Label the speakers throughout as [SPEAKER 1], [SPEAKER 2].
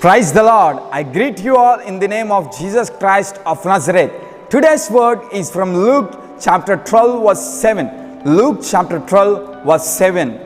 [SPEAKER 1] Praise the Lord. I greet you all in the name of Jesus Christ of Nazareth. Today's word is from Luke chapter 12 verse 7. Luke chapter 12 verse 7.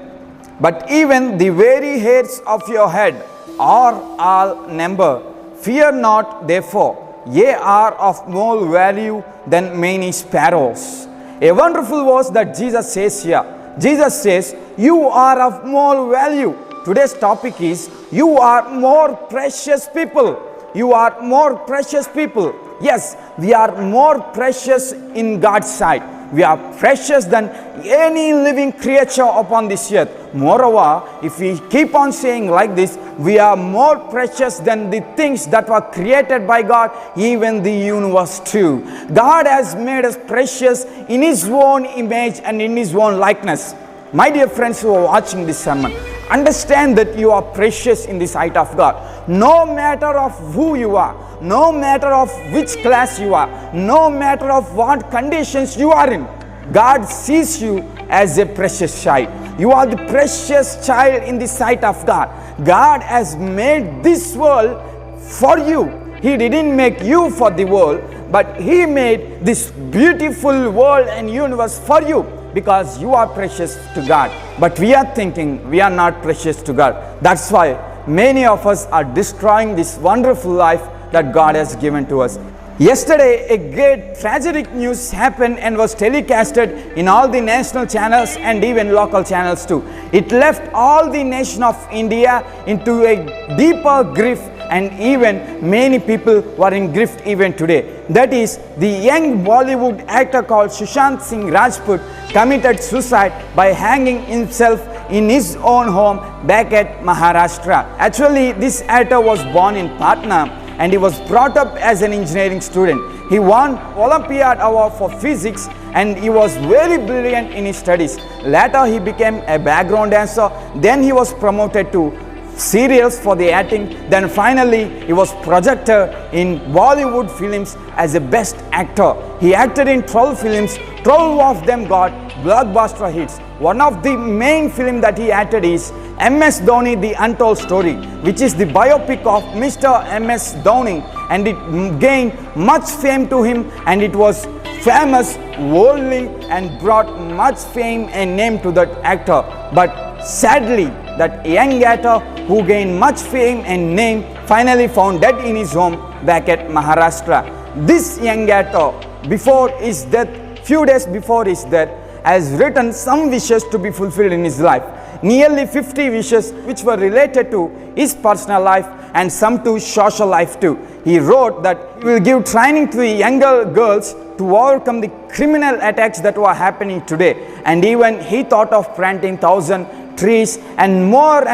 [SPEAKER 1] But even the very hairs of your head are all numbered. Fear not, therefore, ye are of more value than many sparrows. A wonderful verse that Jesus says here. Jesus says, you are of more value. Today's topic is, you are more precious people. You are more precious people. Yes, we are more precious in God's sight. We are precious than any living creature upon this earth. Moreover, if we keep on saying like this, we are more precious than the things that were created by God, even the universe too. God has made us precious in His own image and in His own likeness. My dear friends who are watching this sermon, understand that you are precious in the sight of God. No matter of who you are, no matter of which class you are, no matter of what conditions you are in, God sees you as a precious child. You are the precious child in the sight of God. God has made this world for you. He didn't make you for the world, but He made this beautiful world and universe for you, because you are precious to God. But we are thinking we are not precious to God. That's why many of us are destroying this wonderful life that God has given to us. Yesterday, a great tragic news happened and was telecasted in all the national channels and even local channels too. It left all the nation of India into a deeper grief, and even many people were in grief even today. That is, the young Bollywood actor called Sushant Singh Rajput committed suicide by hanging himself in his own home back at Maharashtra. Actually, this actor was born in Patna and he was brought up as an engineering student. He won Olympiad award for physics and he was very brilliant in his studies. Later, he became a background dancer. Then he was promoted to serials for the acting. Then finally he was projected in Bollywood films as a best actor. He acted in 12 films. 12 of them got blockbuster hits. One of the main film that he acted is MS Dhoni The Untold Story, which is the biopic of Mr. MS Dhoni, and it gained much fame to him, and it was famous worldly and brought much fame and name to that actor. But sadly, that young actor who gained much fame and name finally found dead in his home back at Maharashtra. This young actor, before his death, few days before his death, has written some wishes to be fulfilled in his life. Nearly 50 wishes which were related to his personal life and some to social life too. He wrote that he will give training to the younger girls to overcome the criminal attacks that were happening today. And even he thought of planting 1,000 trees and more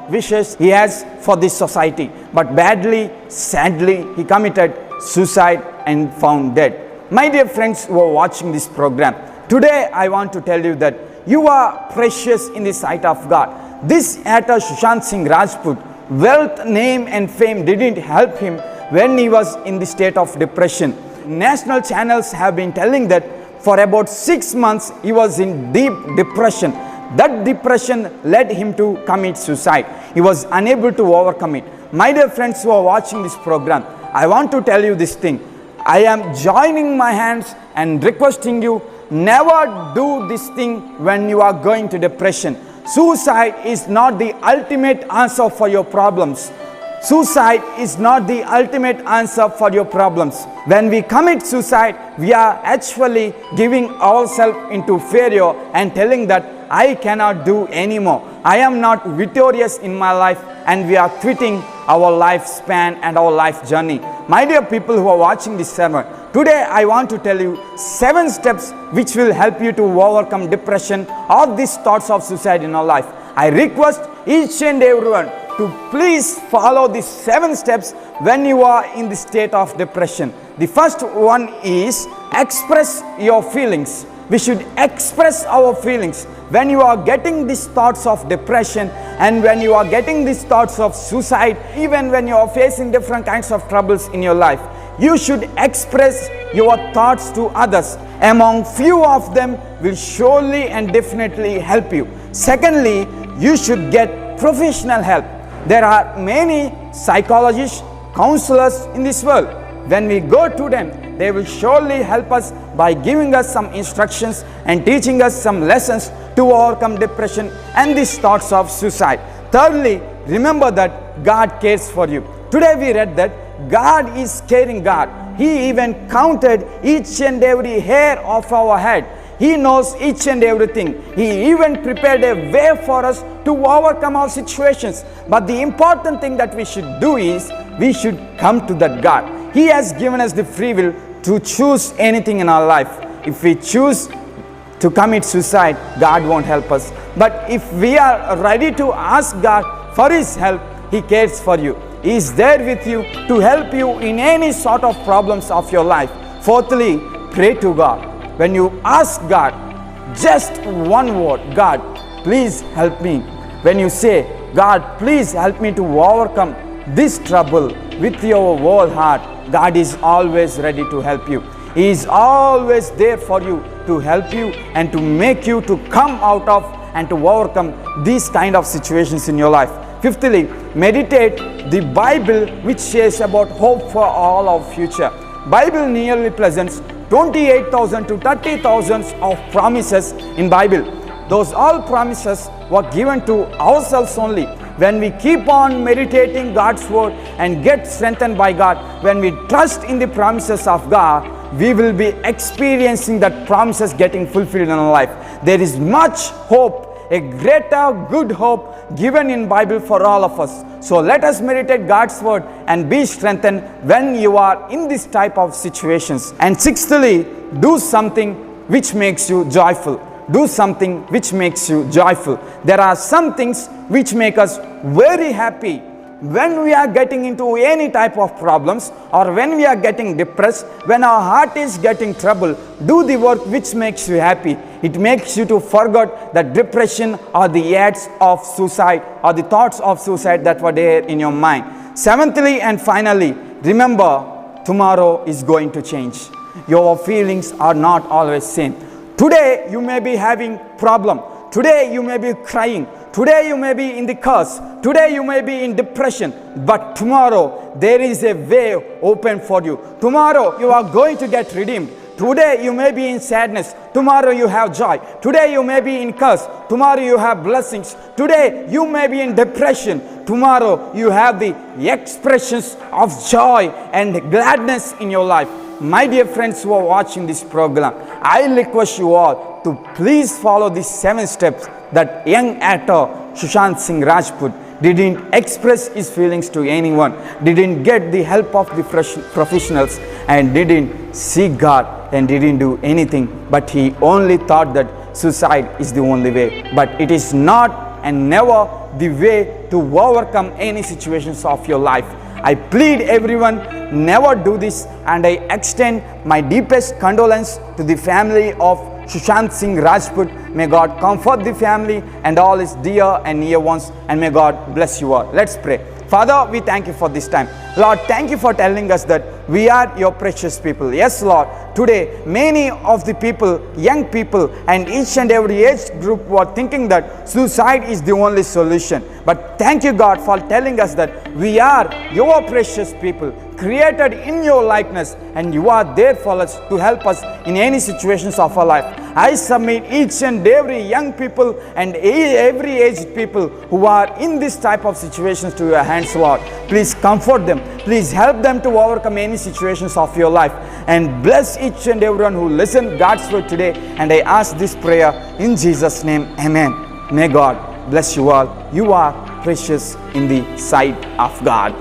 [SPEAKER 1] wishes he has for this society. But sadly, he committed suicide and found dead. My dear friends who are watching this program, today I want to tell you that you are precious in the sight of God. This actor Sushant Singh Rajput, wealth, name and fame didn't help him when he was in the state of depression. National channels have been telling that for about 6 months he was in deep depression. That depression led him to commit suicide. He was unable to overcome it. My dear friends who are watching this program, I want to tell you this thing. I am joining my hands and requesting you, never do this thing when you are going to depression. Suicide is not the ultimate answer for your problems. Suicide is not the ultimate answer for your problems. When we commit suicide, we are actually giving ourselves into failure and telling that I cannot do anymore. I am not victorious in my life, and we are quitting our lifespan and our life journey. My dear people who are watching this sermon, today I want to tell you 7 steps which will help you to overcome depression or these thoughts of suicide in your life. I request each and everyone to please follow these 7 steps when you are in the state of depression. The first one is express your feelings. We should express our feelings. When you are getting these thoughts of depression and when you are getting these thoughts of suicide, even when you are facing different kinds of troubles in your life, you should express your thoughts to others. Among few of them will surely and definitely help you. Secondly, you should get professional help. There are many psychologists, counselors in this world. When we go to them, they will surely help us by giving us some instructions and teaching us some lessons to overcome depression and these thoughts of suicide. Thirdly, remember that God cares for you. Today we read that God is caring God. He even counted each and every hair of our head. He knows each and everything. He even prepared a way for us to overcome our situations. But the important thing that we should do is we should come to that God. He has given us the free will to choose anything in our life. If we choose to commit suicide, God won't help us. But if we are ready to ask God for His help, He cares for you. He is there with you to help you in any sort of problems of your life. Fourthly, pray to God. When you ask God just one word, God, please help me. When you say, God, please help me to overcome this trouble with your whole heart, God is always ready to help you. He is always there for you to help you and to make you to come out of and to overcome these kind of situations in your life. Fifthly, meditate the Bible, which says about hope for all our future. Bible nearly presents 28,000 to 30,000 of promises in Bible. Those all promises were given to ourselves only. When we keep on meditating God's word and get strengthened by God, when we trust in the promises of God, we will be experiencing that promises getting fulfilled in our life. There is much hope, a greater good hope given in Bible for all of us. So let us meditate God's word and be strengthened when you are in this type of situations. And sixthly, do something which makes you joyful. Do something which makes you joyful. There are some things which make us very happy. When we are getting into any type of problems or when we are getting depressed, when our heart is getting trouble, do the work which makes you happy. It makes you to forget the depression or the acts of suicide or the thoughts of suicide that were there in your mind. Seventhly and finally, remember, tomorrow is going to change. Your feelings are not always same. Today you may be having problem. Today you may be crying. Today you may be in the curse. Today you may be in depression. But tomorrow there is a way open for you. Tomorrow you are going to get redeemed. Today you may be in sadness. Tomorrow you have joy. Today you may be in curse. Tomorrow you have blessings. Today you may be in depression. Tomorrow you have the expressions of joy and gladness in your life. My dear friends who are watching this program, I request you all to please follow these 7 steps that young actor Sushant Singh Rajput didn't express his feelings to anyone, didn't get the help of the professionals, and didn't seek God and didn't do anything, but he only thought that suicide is the only way. But it is not and never the way to overcome any situations of your life. I plead everyone, never do this, and I extend my deepest condolence to the family of Sushant Singh Rajput. May God comfort the family and all his dear and near ones, and may God bless you all. Let's pray. Father, we thank you for this time. Lord, thank you for telling us that we are your precious people. Yes, Lord, today many of the people, young people and each and every age group were thinking that suicide is the only solution. But thank you, God, for telling us that we are your precious people, created in your likeness, and you are there for us to help us in any situations of our life. I submit each and every young people and every aged people who are in this type of situations to your hands, Lord. Please comfort them. Please help them to overcome any situations of your life, and bless each and everyone who listened God's word today. And I ask this prayer in Jesus' name. Amen. May God bless you all. You are precious in the sight of God.